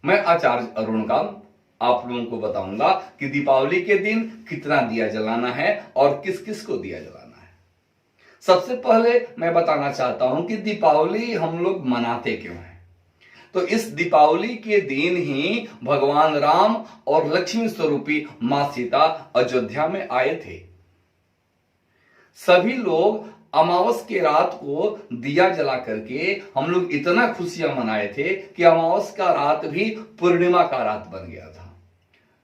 मैं आचार्य अरुण कांत आप लोगों को बताऊंगा कि दीपावली के दिन कितना दिया जलाना है और किस किस को दिया जलाना है। सबसे पहले मैं बताना चाहता हूं कि दीपावली हम लोग मनाते क्यों हैं। तो इस दीपावली के दिन ही भगवान राम और लक्ष्मी स्वरूपी मां सीता अयोध्या में आए थे। सभी लोग अमावस के रात को दिया जला करके हम लोग इतना खुशियां मनाए थे कि अमावस का रात भी पूर्णिमा का रात बन गया था।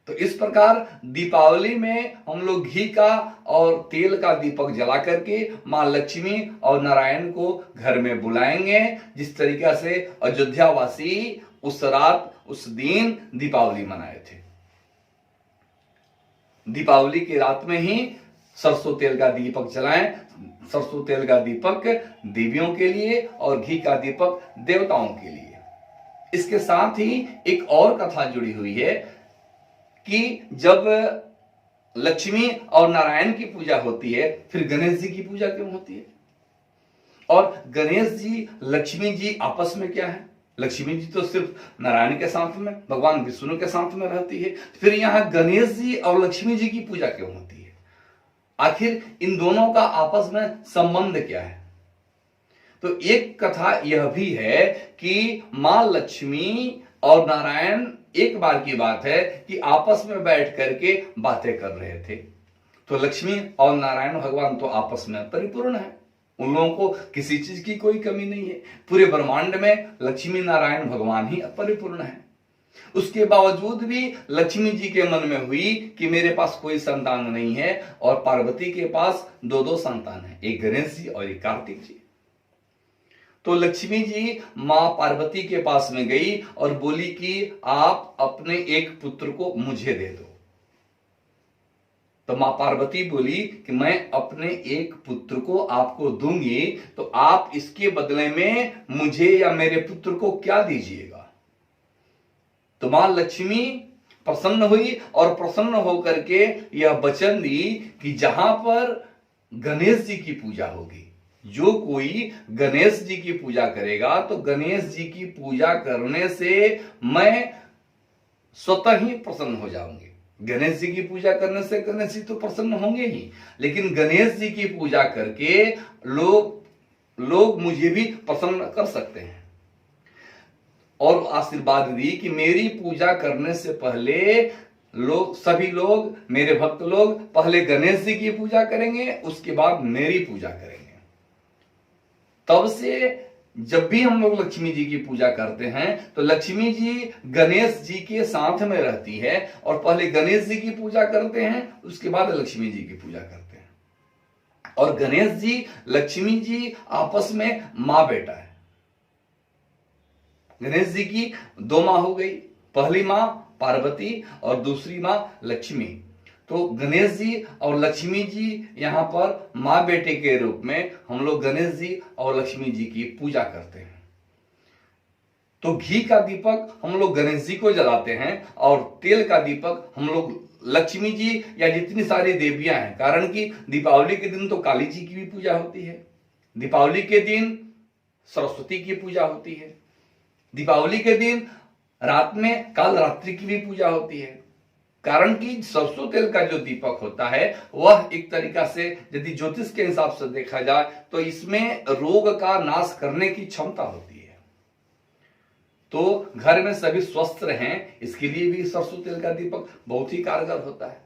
तो इस प्रकार दीपावली में हम लोग घी का और तेल का दीपक जला करके मां लक्ष्मी और नारायण को घर में बुलाएंगे, जिस तरीका से अयोध्या वासी उस रात उस दिन दीपावली मनाए थे। दीपावली की रात में ही सरसों तेल का दीपक जलाएं। सरसों तेल का दीपक देवियों के लिए और घी का दीपक देवताओं के लिए। इसके साथ ही एक और कथा जुड़ी हुई है कि जब लक्ष्मी और नारायण की पूजा होती है, फिर गणेश जी की पूजा क्यों होती है? और गणेश जी लक्ष्मी जी आपस में क्या है? लक्ष्मी जी तो सिर्फ नारायण के साथ में, भगवान विष्णु के साथ में रहती है, फिर यहां गणेश जी और लक्ष्मी जी की पूजा क्यों होती है? आखिर इन दोनों का आपस में संबंध क्या है? तो एक कथा यह भी है कि मां लक्ष्मी और नारायण एक बार की बात है कि आपस में बैठ करके बातें कर रहे थे। तो लक्ष्मी और नारायण भगवान तो आपस में परिपूर्ण है, उन लोगों को किसी चीज की कोई कमी नहीं है। पूरे ब्रह्मांड में लक्ष्मी नारायण भगवान ही परिपूर्ण है। उसके बावजूद भी लक्ष्मी जी के मन में हुई कि मेरे पास कोई संतान नहीं है, और पार्वती के पास दो संतान है, एक गणेश जी और एक कार्तिक जी। तो लक्ष्मी जी मां पार्वती के पास में गई और बोली कि आप अपने एक पुत्र को मुझे दे दो। तो मां पार्वती बोली कि मैं अपने एक पुत्र को आपको दूंगी, तो आप इसके बदले में मुझे या मेरे पुत्र को क्या दीजिएगा? तो मां लक्ष्मी प्रसन्न हुई और प्रसन्न होकर के यह वचन दी कि जहां पर गणेश जी की पूजा होगी, जो कोई गणेश जी की पूजा करेगा, तो गणेश जी की पूजा करने से मैं स्वतः ही प्रसन्न हो जाऊंगी। गणेश जी की पूजा करने से गणेश जी तो प्रसन्न होंगे ही, लेकिन गणेश जी की पूजा करके लोग मुझे भी प्रसन्न कर सकते हैं। और आशीर्वाद दी कि मेरी पूजा करने से पहले सभी लोग मेरे भक्त लोग पहले गणेश जी की पूजा करेंगे, उसके बाद मेरी पूजा करेंगे। तब से जब भी हम लोग लक्ष्मी जी की पूजा करते हैं तो लक्ष्मी जी गणेश जी के साथ में रहती है, और पहले गणेश जी की पूजा करते हैं, उसके बाद लक्ष्मी जी की पूजा करते हैं। और गणेश जी लक्ष्मी जी आपस में मां बेटा है। गणेश जी की दो मां हो गई, पहली मां पार्वती और दूसरी मां लक्ष्मी। तो गणेश जी और लक्ष्मी जी यहां पर मां बेटे के रूप में हम लोग गणेश जी और लक्ष्मी जी की पूजा करते हैं। तो घी का दीपक हम लोग गणेश जी को जलाते हैं, और तेल का दीपक हम लोग लक्ष्मी जी या जितनी सारी देवियां हैं, कारण कि दीपावली के दिन तो काली जी की भी पूजा होती है, दीपावली के दिन सरस्वती की पूजा होती है, दीपावली के दिन रात में काल रात्रि की भी पूजा होती है। कारण कि सरसों तेल का जो दीपक होता है वह एक तरीका से यदि ज्योतिष के हिसाब से देखा जाए तो इसमें रोग का नाश करने की क्षमता होती है। तो घर में सभी स्वस्थ रहें, इसके लिए भी सरसों तेल का दीपक बहुत ही कारगर होता है।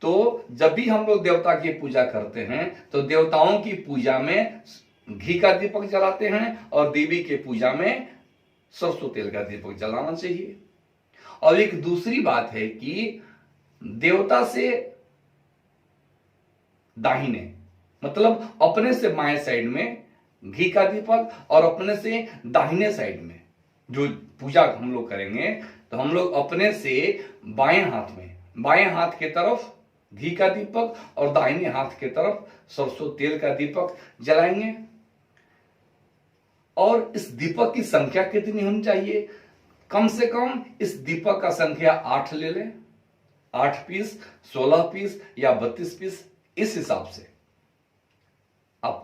तो जब भी हम लोग देवता की पूजा करते हैं तो देवताओं की पूजा में घी का दीपक जलाते हैं, और देवी के पूजा में सरसों तेल का दीपक जलाना चाहिए। और एक दूसरी बात है कि देवता से दाहिने, मतलब अपने से बाएं साइड में घी का दीपक, और अपने से दाहिने साइड में जो पूजा हम लोग करेंगे, तो हम लोग अपने से बाएं हाथ में, बाएं हाथ की तरफ घी का दीपक और दाहिने हाथ की तरफ सरसों तेल का दीपक जलाएंगे। और इस दीपक की संख्या कितनी होनी चाहिए? कम से कम इस दीपक का संख्या 8 ले लें, 8 पीस, 16 पीस या 32 पीस, इस हिसाब से आप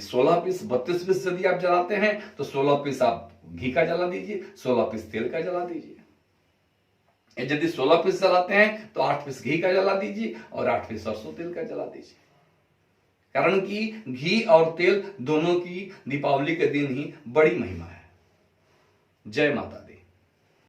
16 पीस 32 पीस यदि आप जलाते हैं तो 16 पीस आप घी का जला दीजिए, 16 पीस तेल का जला दीजिए। यदि 16 पीस जलाते हैं तो 8 पीस घी का जला दीजिए और 8 पीस सरसों तेल का जला दीजिए। कारण कि घी और तेल दोनों की दीपावली के दिन ही बड़ी महिमा है। जय माता दी।